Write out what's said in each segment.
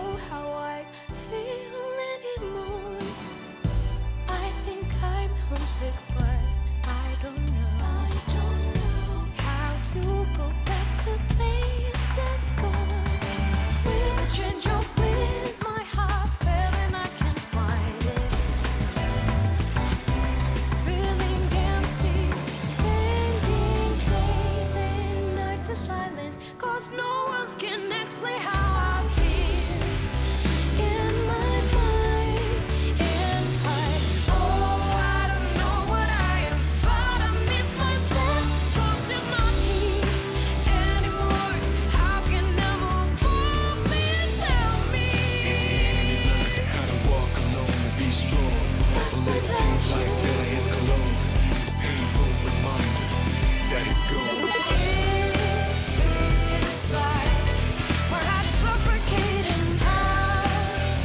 know how I feel anymore. I think I'm homesick, but I don't know how to go back to the place that's gone. With a change of winds, my heart fell and I can't find it. Feeling empty, spending days and nights in silence, 'cause no one can explain how I feel in my mind. And I don't know what I am, but I miss myself, 'cause it's not here anymore. How can I move on? Please tell me. How to walk alone and be strong. Lost Little without things like you. silly as cologne. It's painful reminder that it's gone. It feels like my heart's suffocating. How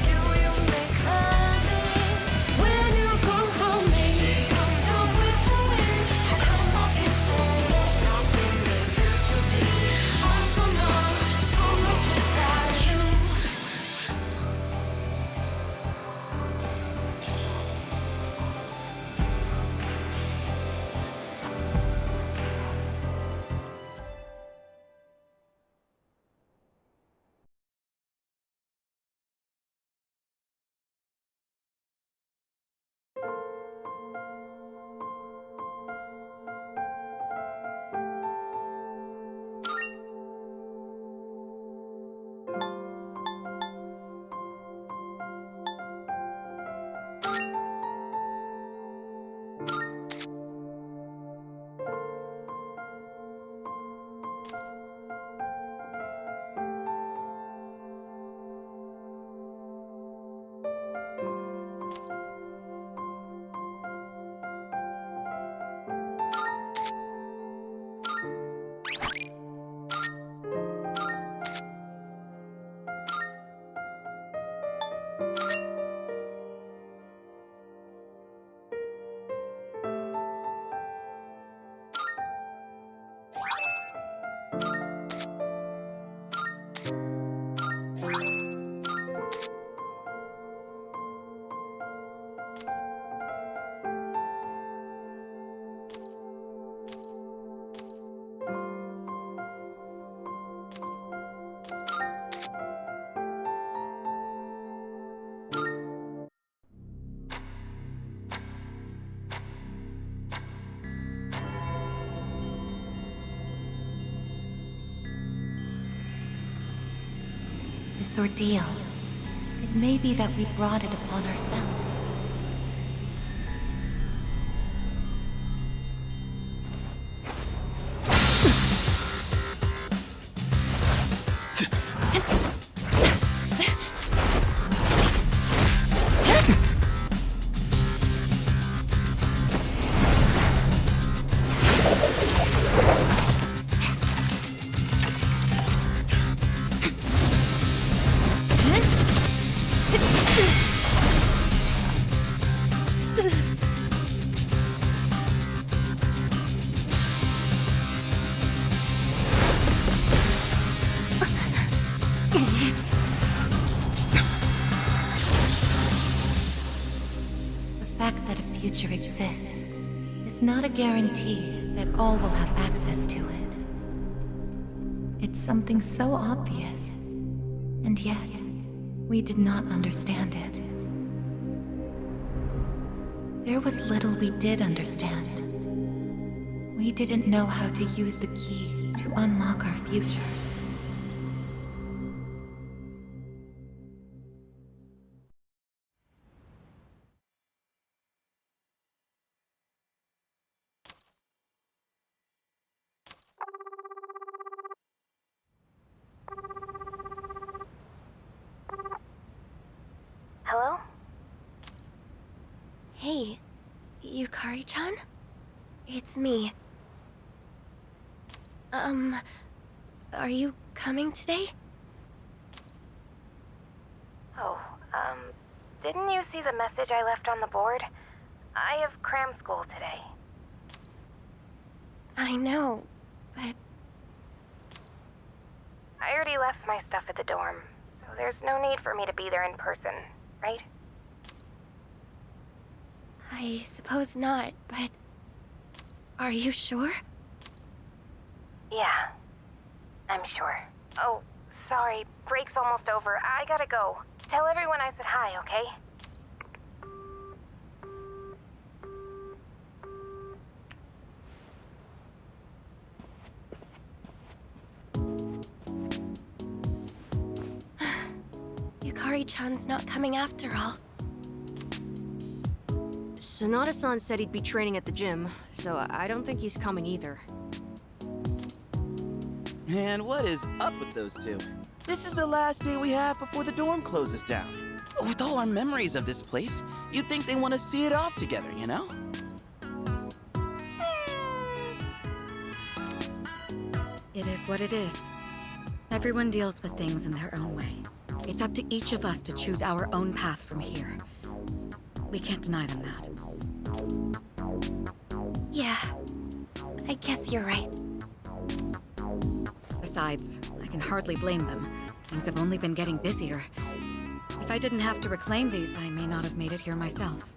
do you make amends when you come from me? Come down with the wind. I come off your soul. Nothing makes sense to me. I'm so numb, so lost without you. This ordeal, it may be that we brought it upon ourselves. Future exists is not a guarantee that all will have access to it. It's something so obvious, and yet we did not understand it. There was little we did understand. We didn't know how to use the key to unlock our future. Hello? Hey, Yukari-chan? It's me. Are you coming today? Oh, didn't you see the message I left on the board? I have cram school today. I know, but... I already left my stuff at the dorm, so there's no need for me to be there in person, right? I suppose not, but... Are you sure? Yeah, I'm sure. Oh, sorry, break's almost over. I gotta go. Tell everyone I said hi, okay? Yukari-chan's not coming after all. Sonata-san said he'd be training at the gym, so I don't think he's coming either. Man, what is up with those two? This is the last day we have before the dorm closes down. With all our memories of this place, you'd think they want to see it off together, you know? It is what it is. Everyone deals with things in their own way. It's up to each of us to choose our own path from here. We can't deny them that. Yeah, I guess you're right. Besides, I can hardly blame them. Things have only been getting busier. If I didn't have to reclaim these, I may not have made it here myself.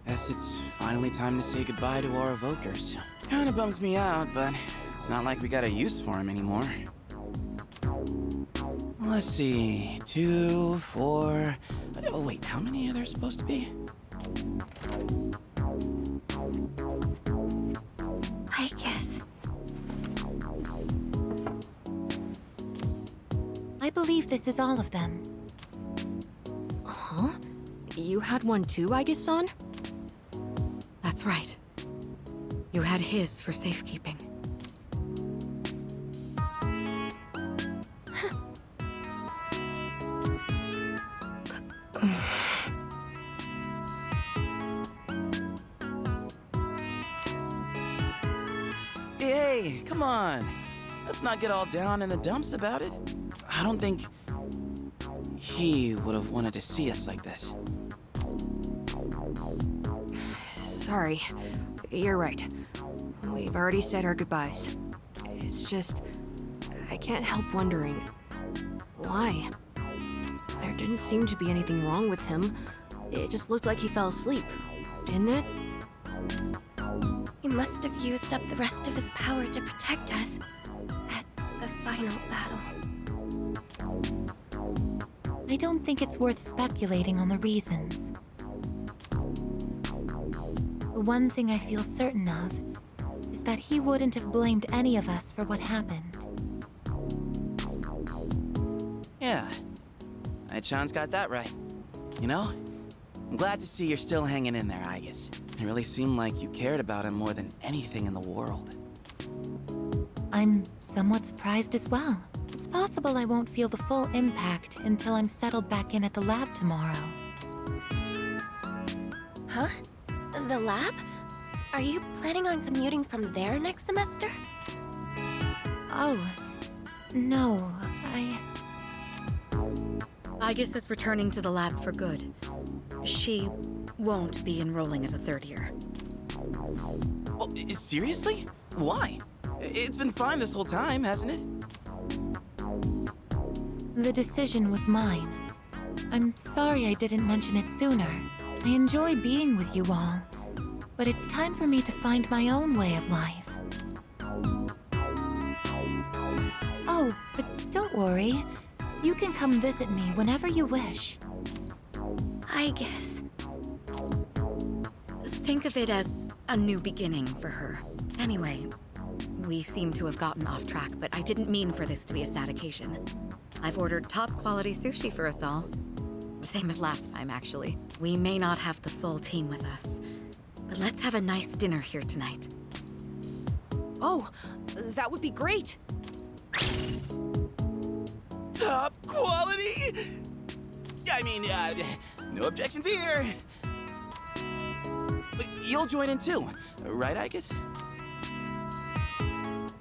Guess it's finally time to say goodbye to our evokers. Kinda bums me out, but it's not like we got a use for them anymore. Let's see, 2, 4... Oh wait, how many are there supposed to be? Aigis. I believe this is all of them. Huh? You had one too, Aigis-san? That's right. You had his for safekeeping. Hey, come on. Let's not get all down in the dumps about it. I don't think he would have wanted to see us like this. Sorry. You're right. We've already said our goodbyes. It's just... I can't help wondering... why? There didn't seem to be anything wrong with him. It just looked like he fell asleep, didn't it? He must have used up the rest of his power to protect us at the final battle. I don't think it's worth speculating on the reasons. The one thing I feel certain of is that he wouldn't have blamed any of us for what happened. Yeah, Chan's got that right. You know, I'm glad to see you're still hanging in there, Aigis. It really seemed like you cared about him more than anything in the world. I'm somewhat surprised as well. It's possible I won't feel the full impact until I'm settled back in at the lab tomorrow. Huh? The lab? Are you planning on commuting from there next semester? Oh, no, Aigis is returning to the lab for good. She won't be enrolling as a third year. Oh, seriously? Why? It's been fine this whole time, hasn't it? The decision was mine. I'm sorry I didn't mention it sooner. I enjoy being with you all, but it's time for me to find my own way of life. Oh, but don't worry. You can come visit me whenever you wish. Aigis. Think of it as a new beginning for her. Anyway, we seem to have gotten off track, but I didn't mean for this to be a sad occasion. I've ordered top-quality sushi for us all. The same as last time, actually. We may not have the full team with us, but let's have a nice dinner here tonight. Oh, that would be great! Top quality? I mean, no objections here. But you'll join in too, right, Aigis?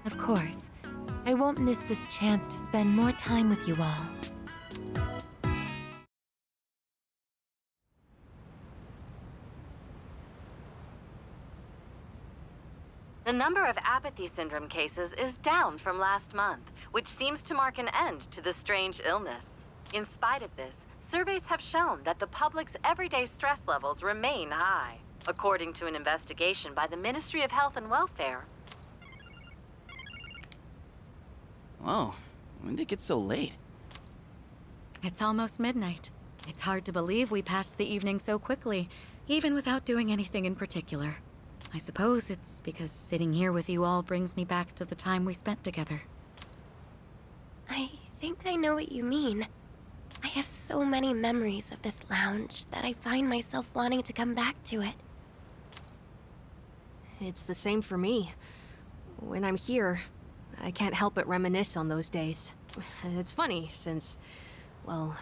Of course. I won't miss this chance to spend more time with you all. The The number of apathy syndrome cases is down from last month, which seems to mark an end to the strange illness. In spite of this, surveys have shown that the public's everyday stress levels remain high, according to an investigation by the Ministry of Health and Welfare. Whoa, when did it get so late? It's almost midnight. It's hard to believe we passed the evening so quickly, even without doing anything in particular. I suppose it's because sitting here with you all brings me back to the time we spent together. I think I know what you mean. I have so many memories of this lounge that I find myself wanting to come back to it. It's the same for me. When I'm here, I can't help but reminisce on those days. It's funny, since, well,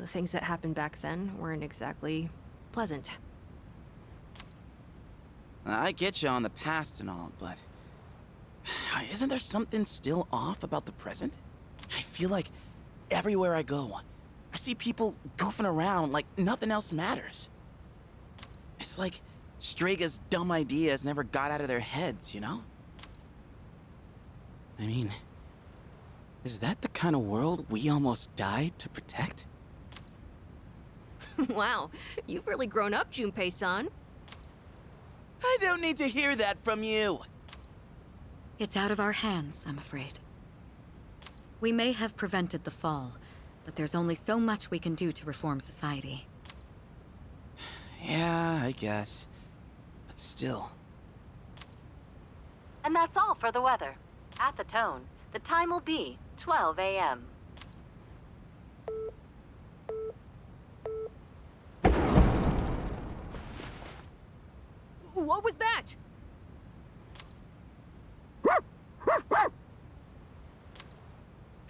the things that happened back then weren't exactly pleasant. I get you on the past and all, but isn't there something still off about the present? I feel like everywhere I go, I see people goofing around like nothing else matters. It's like Straga's dumb ideas never got out of their heads, you know? I mean, is that the kind of world we almost died to protect? Wow, you've really grown up, Junpei-san. I don't need to hear that from you. It's out of our hands, I'm afraid. We may have prevented the fall, but there's only so much we can do to reform society. Yeah, I guess. But still. And that's all for the weather. At the tone, the time will be 12 a.m. What was that?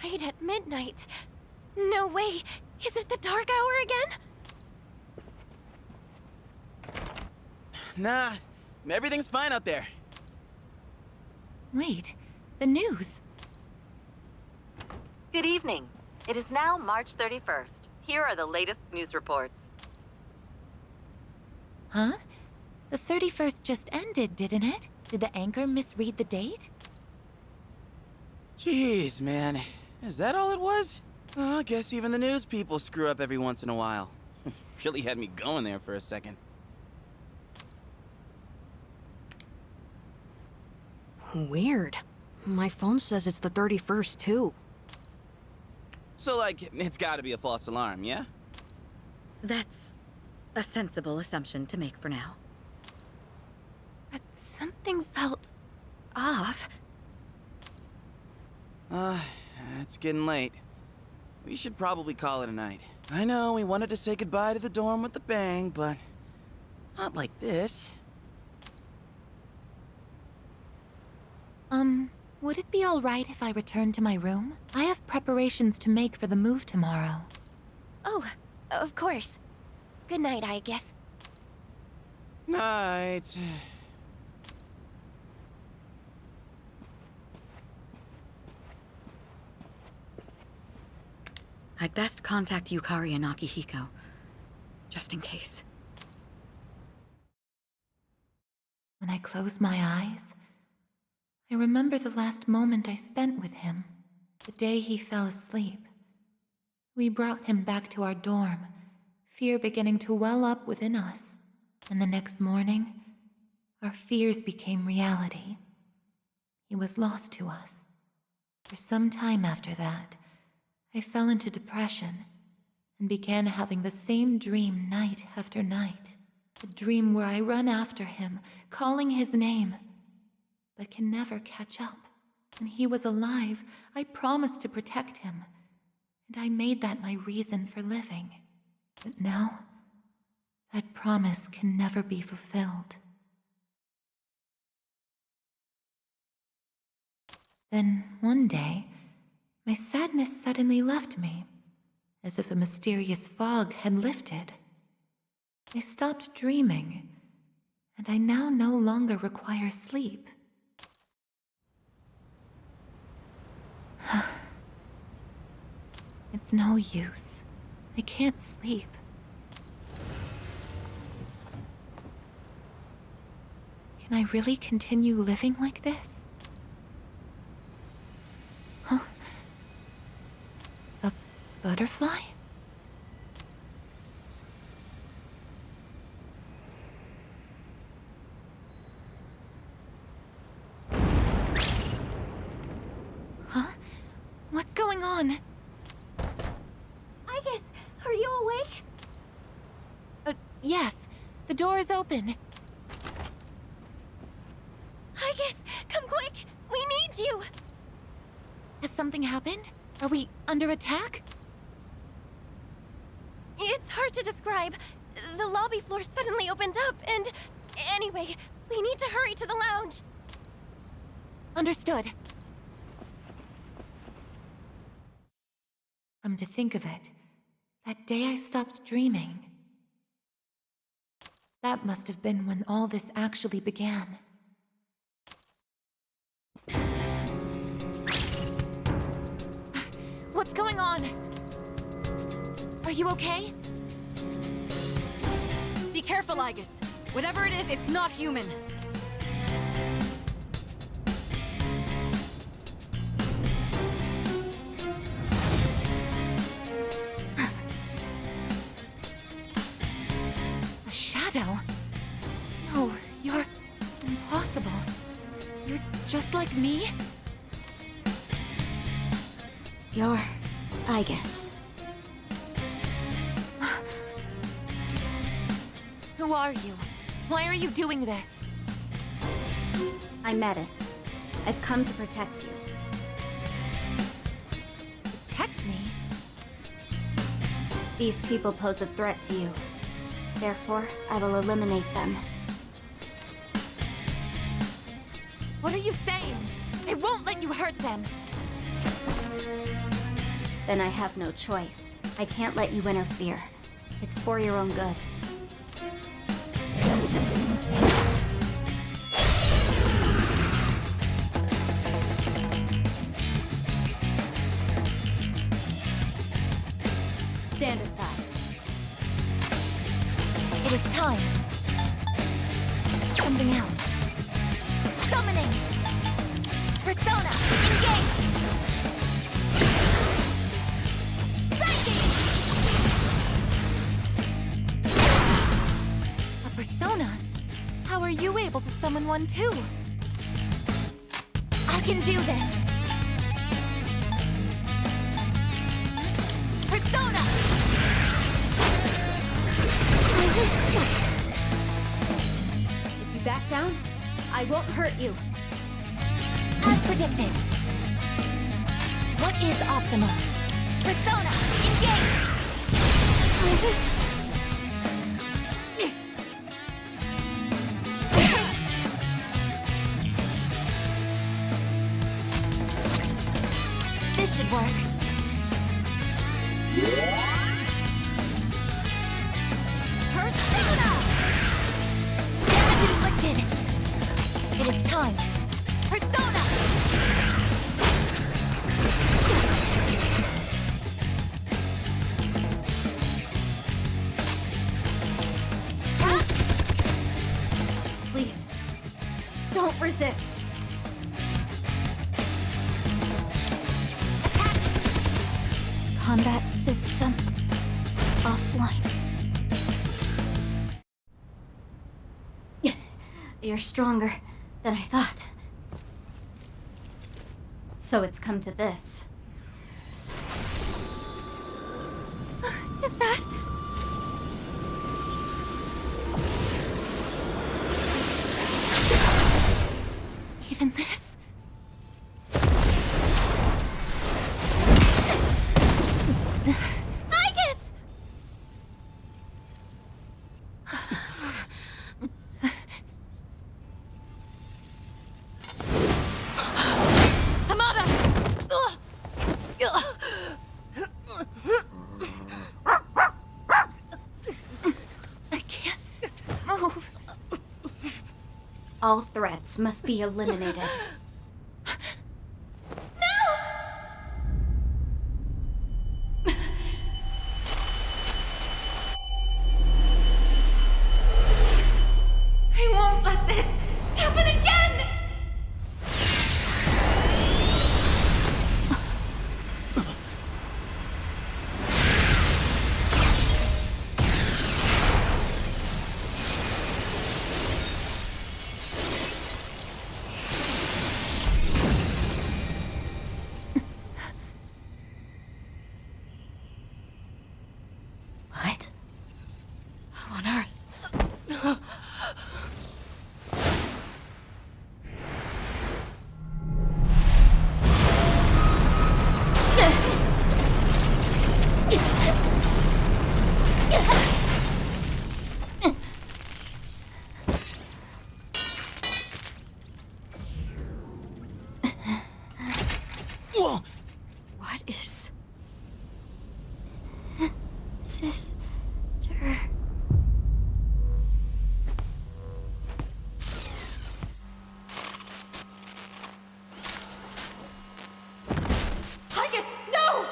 Right at midnight. No way. Is it the dark hour again? Nah, everything's fine out there. Wait, the news. Good evening. It is now March 31st. Here are the latest news reports. Huh? The 31st just ended, didn't it? Did the anchor misread the date? Jeez, man. Is that all it was? I guess even the news people screw up every once in a while. Really had me going there for a second. Weird. My phone says it's the 31st, too. So, like, it's gotta be a false alarm, yeah? That's a sensible assumption to make for now. But something felt off. It's getting late. We should probably call it a night. I know we wanted to say goodbye to the dorm with a bang, but not like this. Would it be all right if I returned to my room? I have preparations to make for the move tomorrow. Oh, of course. Good night, I guess. Night. I'd best contact Yukari and Akihiko, just in case. When I close my eyes, I remember the last moment I spent with him, the day he fell asleep. We brought him back to our dorm, fear beginning to well up within us, and the next morning, our fears became reality. He was lost to us. For some time after that, I fell into depression and began having the same dream night after night. A dream where I run after him, calling his name, but can never catch up. When he was alive, I promised to protect him, and I made that my reason for living. But now, that promise can never be fulfilled. Then, one day, my sadness suddenly left me, as if a mysterious fog had lifted. I stopped dreaming, and I now no longer require sleep. It's no use. I can't sleep. Can I really continue living like this? Huh? A butterfly? Huh? What's going on? Aigis, are you awake? Yes. The door is open. Aigis, come quick! We need you! Has something happened? Are we under attack? It's hard to describe. The lobby floor suddenly opened up, and... Anyway, we need to hurry to the lounge. Understood. Come to think of it, that day I stopped dreaming. That must have been when all this actually began. What's going on? Are you okay? Be careful, Aigis. Whatever it is, it's not human. A shadow? No, you're impossible. You're just like me? You're Aigis. Who are you? Why are you doing this? I'm Metis. I've come to protect you. Protect me? These people pose a threat to you. Therefore, I will eliminate them. What are you saying? I won't let you hurt them! Then I have no choice. I can't let you interfere. It's for your own good. Stand aside. It is time. Something else. Summoning! Persona! Engage! A persona? How are you able to summon one too? I can do this! Persona! If you back down, I won't hurt you. As predicted. What is optimal? Persona! Engage! This should work. Persona! Damage inflicted. It is time. Persona! Please, don't resist. Combat system offline. You're stronger than I thought. So it's come to this. Is that... Even this? Aigis! Hamada! I can't move. All threats must be eliminated. I won't let this Sister. Aigis, no!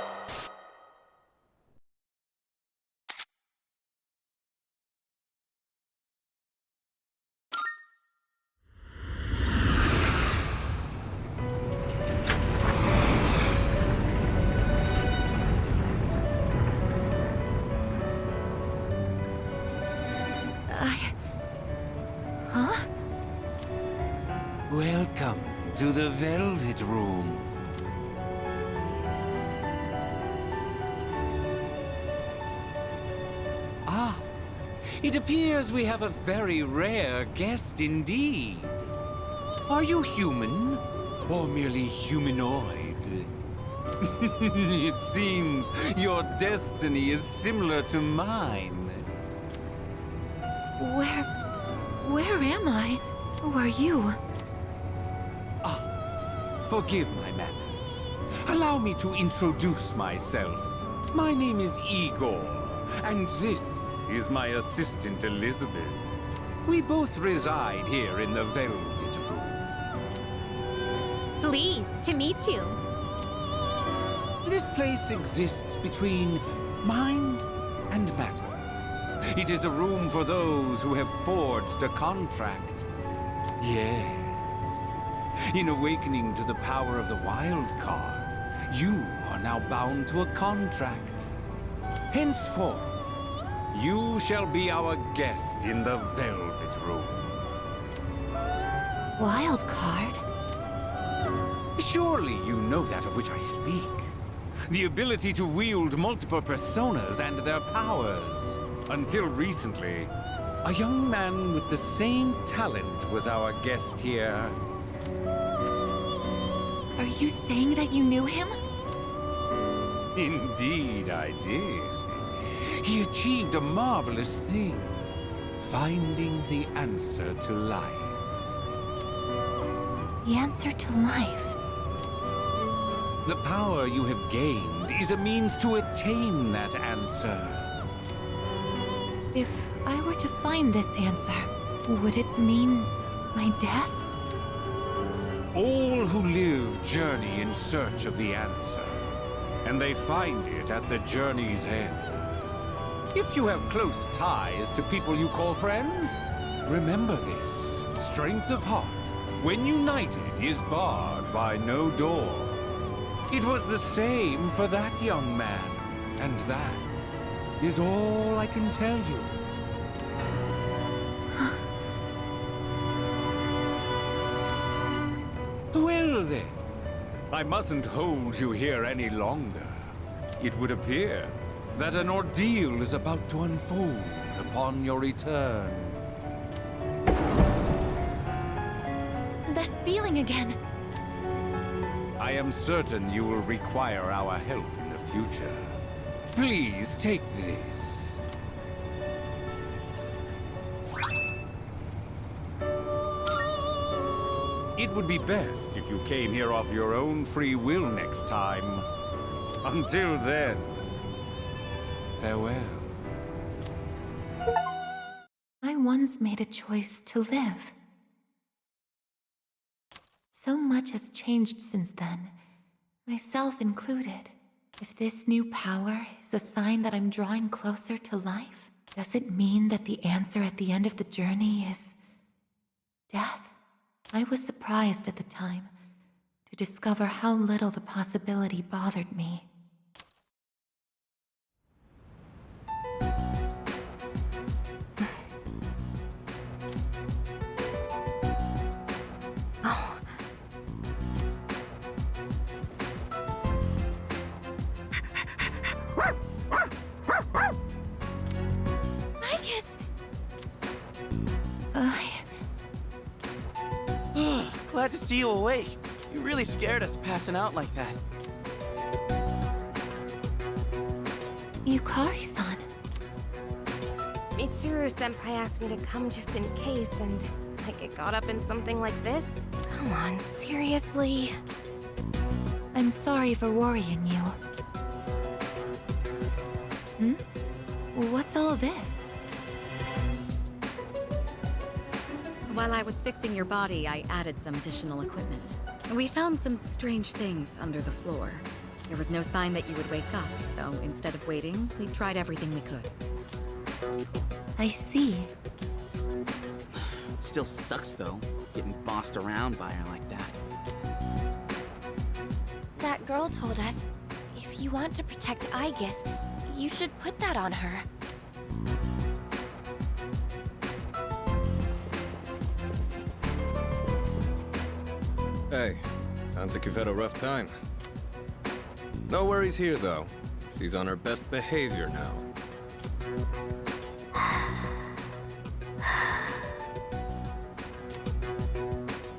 Huh? Welcome to the Velvet Room. Ah, it appears we have a very rare guest indeed. Are you human? Or merely humanoid? It seems your destiny is similar to mine. Where am I? Who are you? Forgive my manners. Allow me to introduce myself. My name is Igor, and this is my assistant Elizabeth. We both reside here in the Velvet Room. Pleased to meet you. This place exists between mind and matter. It is a room for those who have forged a contract. Yes. In awakening to the power of the wild card, you are now bound to a contract. Henceforth, you shall be our guest in the Velvet Room. Wild card? Surely you know that of which I speak. The ability to wield multiple personas and their powers. Until recently, a young man with the same talent was our guest here. Are you saying that you knew him? Indeed, I did. He achieved a marvelous thing, finding the answer to life. The answer to life? The power you have gained is a means to attain that answer. If I were to find this answer, would it mean my death? All who live journey in search of the answer, and they find it at the journey's end. If you have close ties to people you call friends, remember this. Strength of heart, when united, is barred by no door. It was the same for that young man, and that is all I can tell you. Well then, I mustn't hold you here any longer. It would appear that an ordeal is about to unfold upon your return. That feeling again. I am certain you will require our help in the future. Please take this. It would be best if you came here of your own free will next time. Until then, farewell. I once made a choice to live. So much has changed since then, myself included. If this new power is a sign that I'm drawing closer to life, does it mean that the answer at the end of the journey is death? I was surprised at the time to discover how little the possibility bothered me. Glad to see you awake. You really scared us passing out like that. Yukari-san. Mitsuru-senpai asked me to come just in case, and I get caught up in something like this? Come on, seriously? I'm sorry for worrying you. What's all this? While I was fixing your body, I added some additional equipment. We found some strange things under the floor. There was no sign that you would wake up, so instead of waiting, we tried everything we could. I see. It still sucks, though, getting bossed around by her like that. That girl told us, if you want to protect Aigis, you should put that on her. Hey, sounds like you've had a rough time. No worries here, though. She's on her best behavior now.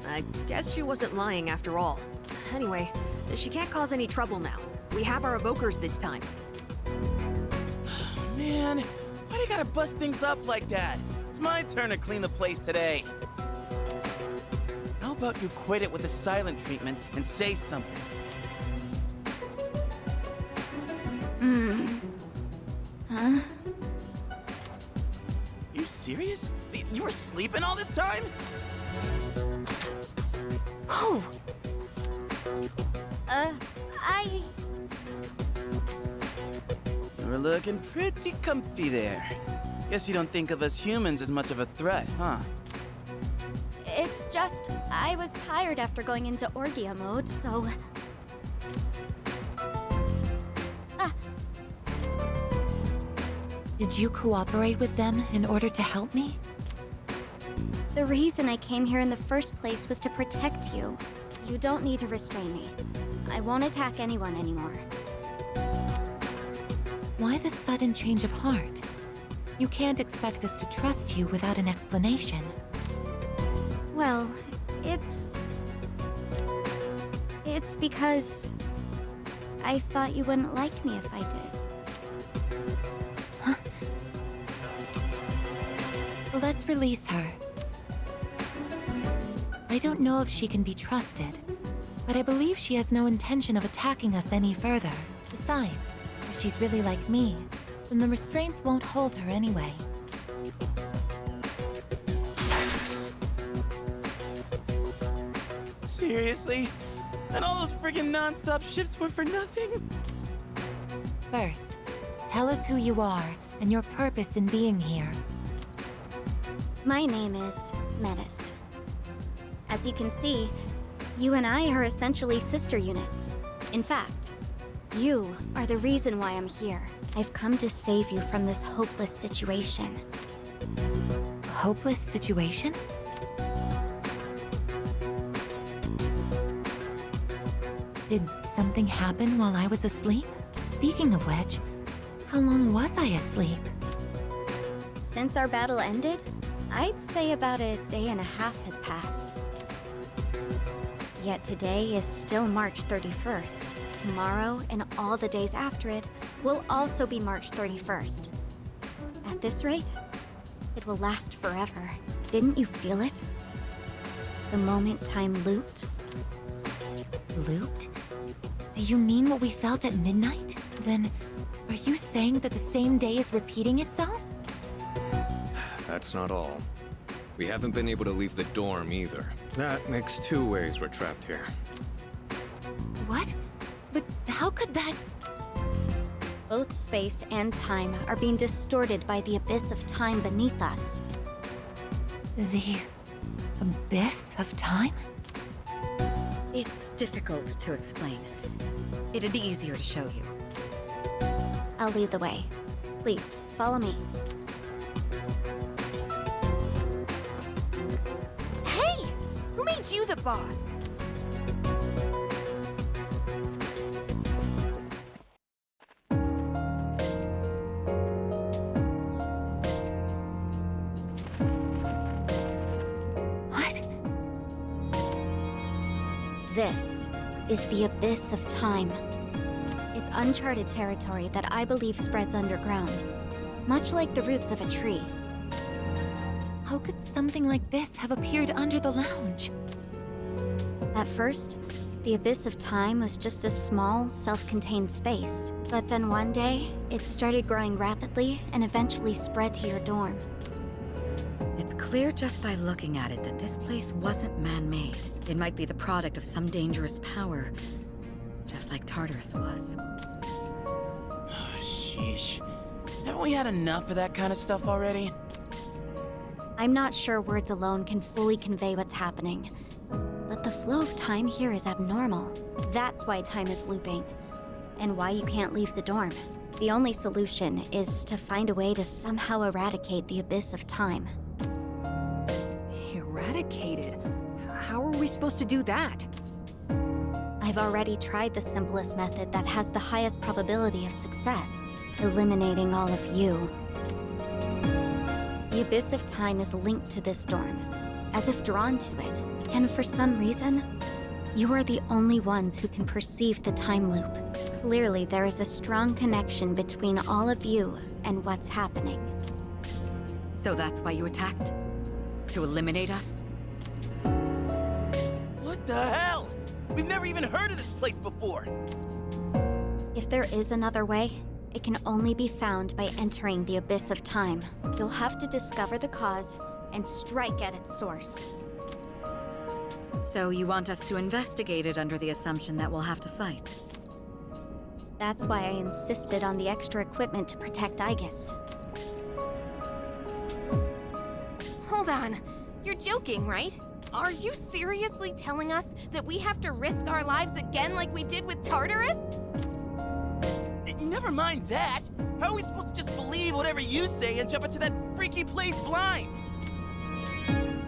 I guess she wasn't lying after all. Anyway, she can't cause any trouble now. We have our evokers this time. Man, why do you gotta bust things up like that? It's my turn to clean the place today. How about you quit it with the silent treatment and say something? Huh? You serious? You were sleeping all this time? Oh! You're looking pretty comfy there. Guess you don't think of us humans as much of a threat, huh? It's just, I was tired after going into Orgia mode, so... Did you cooperate with them in order to help me? The reason I came here in the first place was to protect you. You don't need to restrain me. I won't attack anyone anymore. Why the sudden change of heart? You can't expect us to trust you without an explanation. Well, it's because... I thought you wouldn't like me if I did. Let's release her. I don't know if she can be trusted, but I believe she has no intention of attacking us any further. Besides, if she's really like me, then the restraints won't hold her anyway. Seriously? And all those friggin' non-stop shifts were for nothing? First, tell us who you are and your purpose in being here. My name is Metis. As you can see, you and I are essentially sister units. In fact, you are the reason why I'm here. I've come to save you from this hopeless situation. Hopeless situation? Did something happen while I was asleep? Speaking of which, how long was I asleep? Since our battle ended, I'd say about a day and a half has passed. Yet today is still March 31st. Tomorrow and all the days after it will also be March 31st. At this rate, it will last forever. Didn't you feel it? The moment time looped? Looped? Do you mean what we felt at midnight? Then, are you saying that the same day is repeating itself? That's not all. We haven't been able to leave the dorm either. That makes two ways we're trapped here. What? But how could that... Both space and time are being distorted by the abyss of time beneath us. The... abyss of time? It's difficult to explain. It'd be easier to show you. I'll lead the way. Please, follow me. Hey! Who made you the boss? What? This is the abyss of time. It's uncharted territory that I believe spreads underground, much like the roots of a tree. How could something like this have appeared under the lounge? At first, The Abyss of Time was just a small, self-contained space. But then one day, it started growing rapidly and eventually spread to your dorm. It's clear just by looking at it that this place wasn't man-made. It might be the product of some dangerous power, just like Tartarus was. Sheesh. Haven't we had enough of that kind of stuff already? I'm not sure words alone can fully convey what's happening. But the flow of time here is abnormal. That's why time is looping. And why you can't leave the dorm. The only solution is to find a way to somehow eradicate the Abyss of Time. Eradicated? How are we supposed to do that? I've already tried the simplest method that has the highest probability of success. Eliminating all of you. The Abyss of Time is linked to this dorm, as if drawn to it. And for some reason, you are the only ones who can perceive the time loop. Clearly, there is a strong connection between all of you and what's happening. So that's why you attacked? To eliminate us? What the hell? We've never even heard of this place before. If there is another way, it can only be found by entering the Abyss of Time. You'll have to discover the cause and strike at its source. So you want us to investigate it under the assumption that we'll have to fight? That's why I insisted on the extra equipment to protect Aigis. Hold on. You're joking, right? Are you seriously telling us that we have to risk our lives again like we did with Tartarus? Never mind that. How are we supposed to just believe whatever you say and jump into that freaky place blind?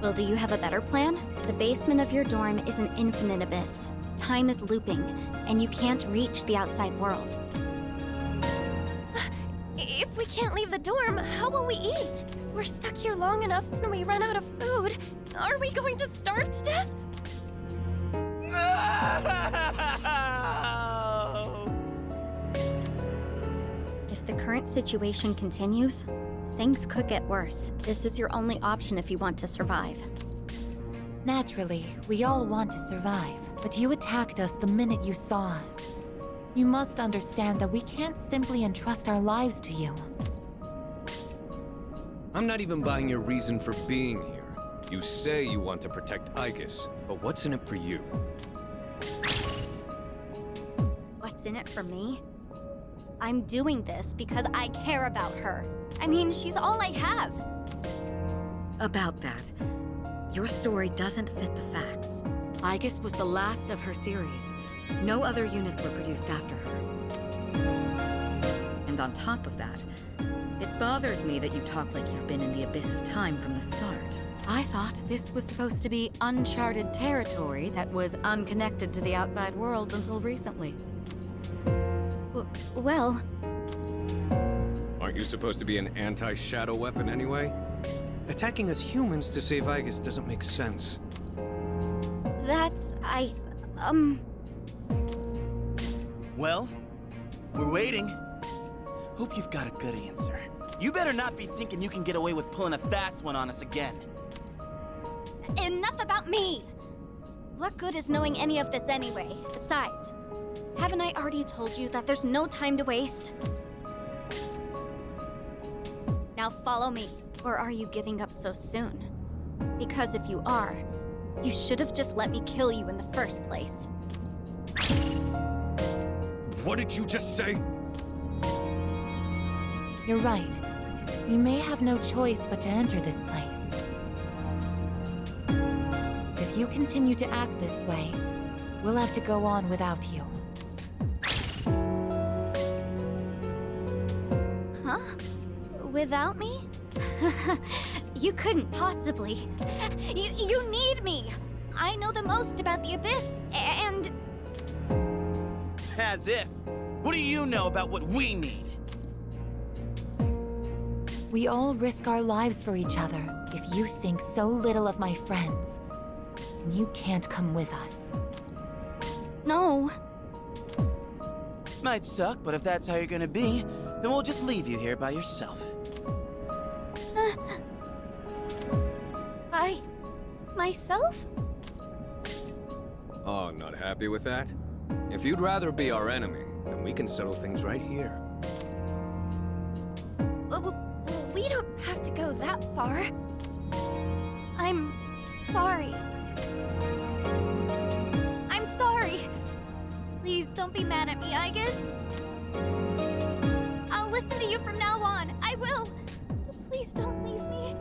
Well, do you have a better plan? The basement of your dorm is an infinite abyss. Time is looping, and you can't reach the outside world. If we can't leave the dorm, how will we eat? If we're stuck here long enough and we run out of food, are we going to starve to death? No! If the current situation continues, things could get worse. This is your only option if you want to survive. Naturally, we all want to survive, but you attacked us the minute you saw us. You must understand that we can't simply entrust our lives to you. I'm not even buying your reason for being here. You say you want to protect Aigis, but what's in it for you? What's in it for me? I'm doing this because I care about her. I mean, she's all I have. About that, your story doesn't fit the facts. Aigis was the last of her series. No other units were produced after her. And on top of that, it bothers me that you talk like you've been in the Abyss of Time from the start. I thought this was supposed to be uncharted territory that was unconnected to the outside world until recently. Well... Aren't you supposed to be an anti-shadow weapon anyway? Attacking us humans to save Aigis doesn't make sense. That's... Well, we're waiting. Hope you've got a good answer. You better not be thinking you can get away with pulling a fast one on us again. Enough about me! What good is knowing any of this anyway? Besides, haven't I already told you that there's no time to waste? Now follow me. Or are you giving up so soon? Because if you are, you should have just let me kill you in the first place. What did you just say? You're right. We may have no choice but to enter this place. If you continue to act this way, we'll have to go on without you. Huh? Without me? You couldn't possibly. You need me! I know the most about the Abyss, and... As if. What do you know about what we need? We all risk our lives for each other. If you think so little of my friends, then you can't come with us. No. Might suck, but if that's how you're gonna be, then we'll just leave you here by yourself. Myself? Oh, not happy with that? If you'd rather be our enemy, then we can settle things right here. We don't have to go that far. I'm sorry. I'm sorry. Please don't be mad at me, Aigis. I'll listen to you from now on. I will. So please don't leave me.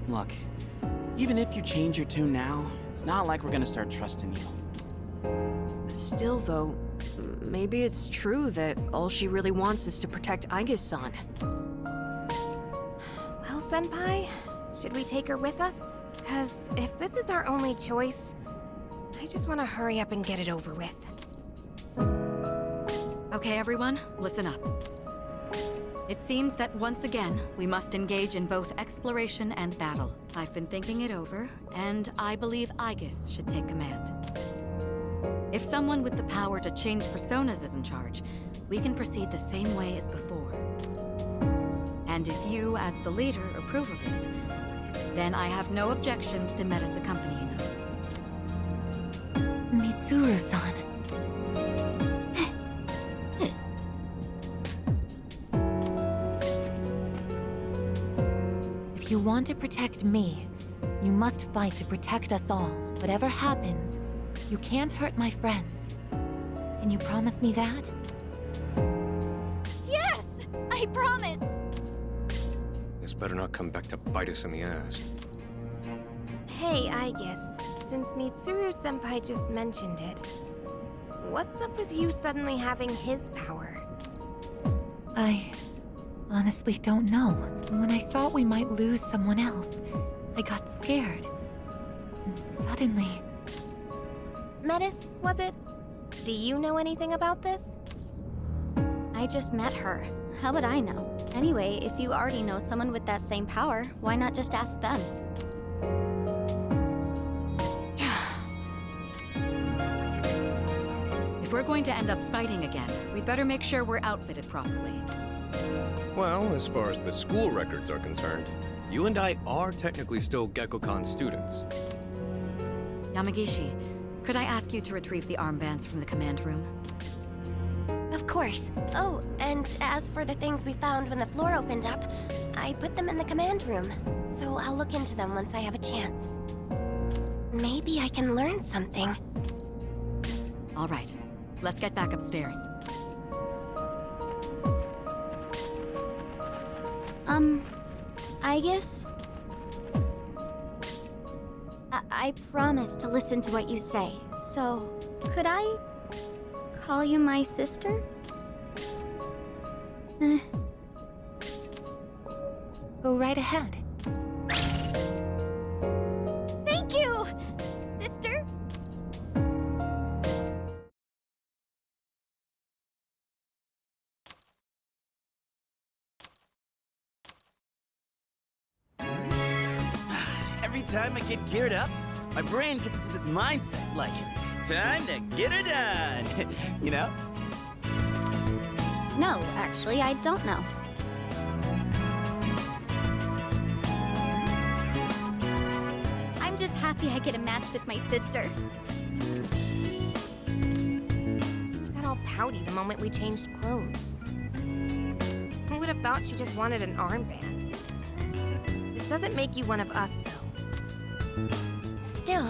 Look, even if you change your tune now, it's not like we're gonna start trusting you. Still, though, maybe it's true that all she really wants is to protect Aigis-san. Well, Senpai, should we take her with us? Because if this is our only choice, I just want to hurry up and get it over with. Okay, everyone, listen up. It seems that once again, we must engage in both exploration and battle. I've been thinking it over, and I believe Aigis should take command. If someone with the power to change personas is in charge, we can proceed the same way as before. And if you, as the leader, approve of it, then I have no objections to Metis accompanying us. Mitsuru-san. If you want to protect me, you must fight to protect us all. Whatever happens, you can't hurt my friends. Can you promise me that? Yes! I promise! This better not come back to bite us in the ass. Hey, Aigis, since Mitsuru-senpai just mentioned it, what's up with you suddenly having his power? I honestly don't know. When I thought we might lose someone else, I got scared. And suddenly... Metis, was it? Do you know anything about this? I just met her. How would I know? Anyway, if you already know someone with that same power, why not just ask them? If we're going to end up fighting again, we better make sure we're outfitted properly. Well, as far as the school records are concerned, you and I are technically still Gekkokan students. Yamagishi, could I ask you to retrieve the armbands from the command room? Of course. Oh, and as for the things we found when the floor opened up, I put them in the command room. So I'll look into them once I have a chance. Maybe I can learn something. All right, let's get back upstairs. Aigis? I promise to listen to what you say, so could I call you my sister? Go right ahead. Thank you, sister! Every time I get geared up, my brain gets into this mindset, like, time to get her done, you know? No, actually, I don't know. I'm just happy I get a match with my sister. She got all pouty the moment we changed clothes. Who would have thought she just wanted an armband? This doesn't make you one of us, though. Still,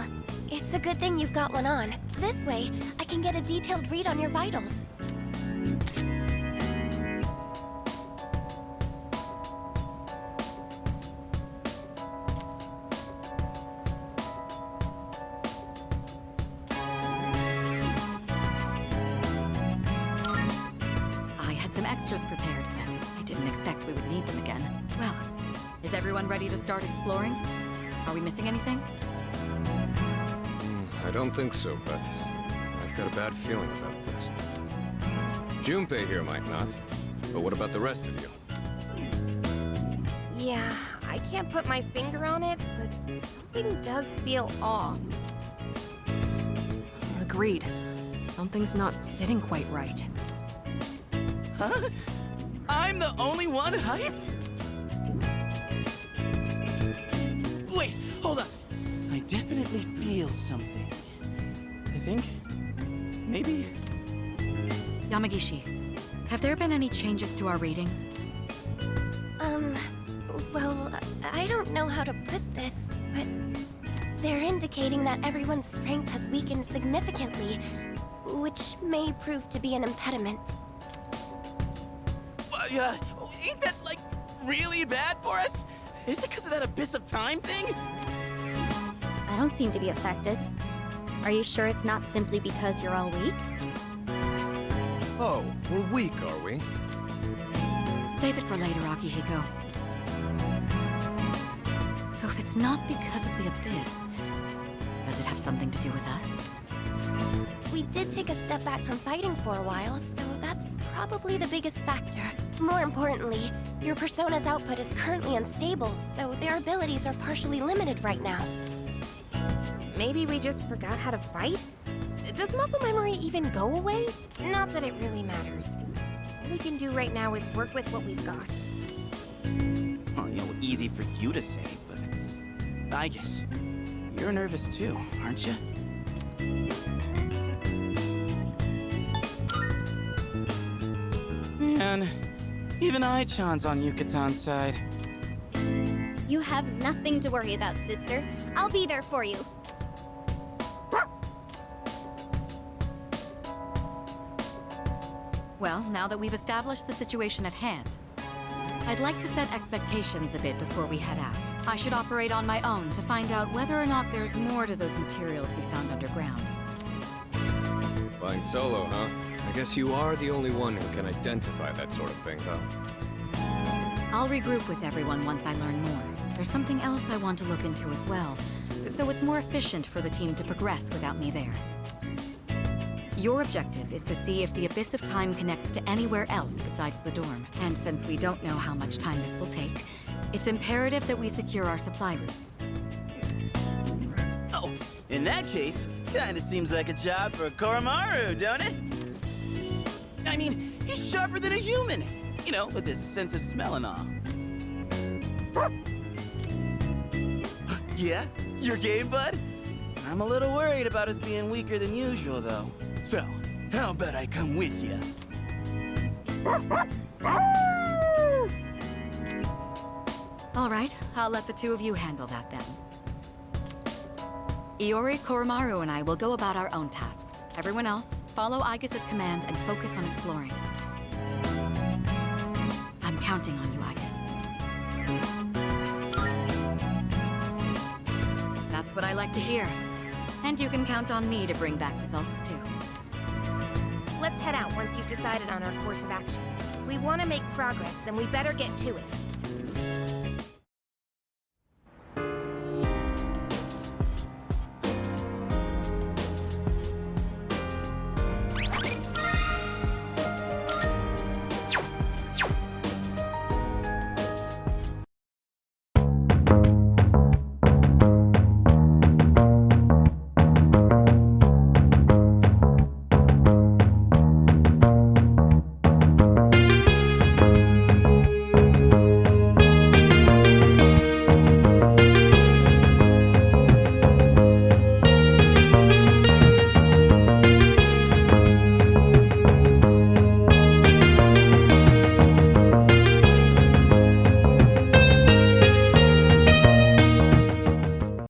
it's a good thing you've got one on. This way, I can get a detailed read on your vitals. I had some extras prepared, but I didn't expect we would need them again. Well, is everyone ready to start exploring? Are we missing anything? I don't think so, but I've got a bad feeling about this. Junpei here might not, but what about the rest of you? Yeah, I can't put my finger on it, but something does feel off. Agreed. Something's not sitting quite right. Huh? I'm the only one hyped? Wait, hold on. I definitely feel something. I think... maybe... Yamagishi, have there been any changes to our readings? Well, I don't know how to put this, but they're indicating that everyone's strength has weakened significantly, which may prove to be an impediment. Ain't that, like, really bad for us? Is it because of that abyss of time thing? I don't seem to be affected. Are you sure it's not simply because you're all weak? Oh, we're weak, are we? Save it for later, Akihiko. So if it's not because of the Abyss, does it have something to do with us? We did take a step back from fighting for a while, so that's probably the biggest factor. More importantly, your Persona's output is currently unstable, so their abilities are partially limited right now. Maybe we just forgot how to fight? Does muscle memory even go away? Not that it really matters. All we can do right now is work with what we've got. Well, easy for you to say, but... Aigis, you're nervous too, aren't you? Man, even Ai-chan's on Yukatan's side. You have nothing to worry about, sister. I'll be there for you. Well, now that we've established the situation at hand, I'd like to set expectations a bit before we head out. I should operate on my own to find out whether or not there's more to those materials we found underground. Flying solo, huh? I guess you are the only one who can identify that sort of thing, though. I'll regroup with everyone once I learn more. There's something else I want to look into as well, so it's more efficient for the team to progress without me there. Your objective is to see if the Abyss of Time connects to anywhere else besides the dorm. And since we don't know how much time this will take, it's imperative that we secure our supply routes. Oh, in that case, kinda seems like a job for Koromaru, don't it? I mean, he's sharper than a human. You know, with his sense of smell and all. Yeah? Your game, bud? I'm a little worried about us being weaker than usual, though. So, how about I come with you? All right, I'll let the two of you handle that then. Iori, Koromaru, and I will go about our own tasks. Everyone else, follow Aigis' command and focus on exploring. I'm counting on you, Aigis. That's what I like to hear. And you can count on me to bring back results, too. Let's head out once you've decided on our course of action. If we want to make progress, then we better get to it.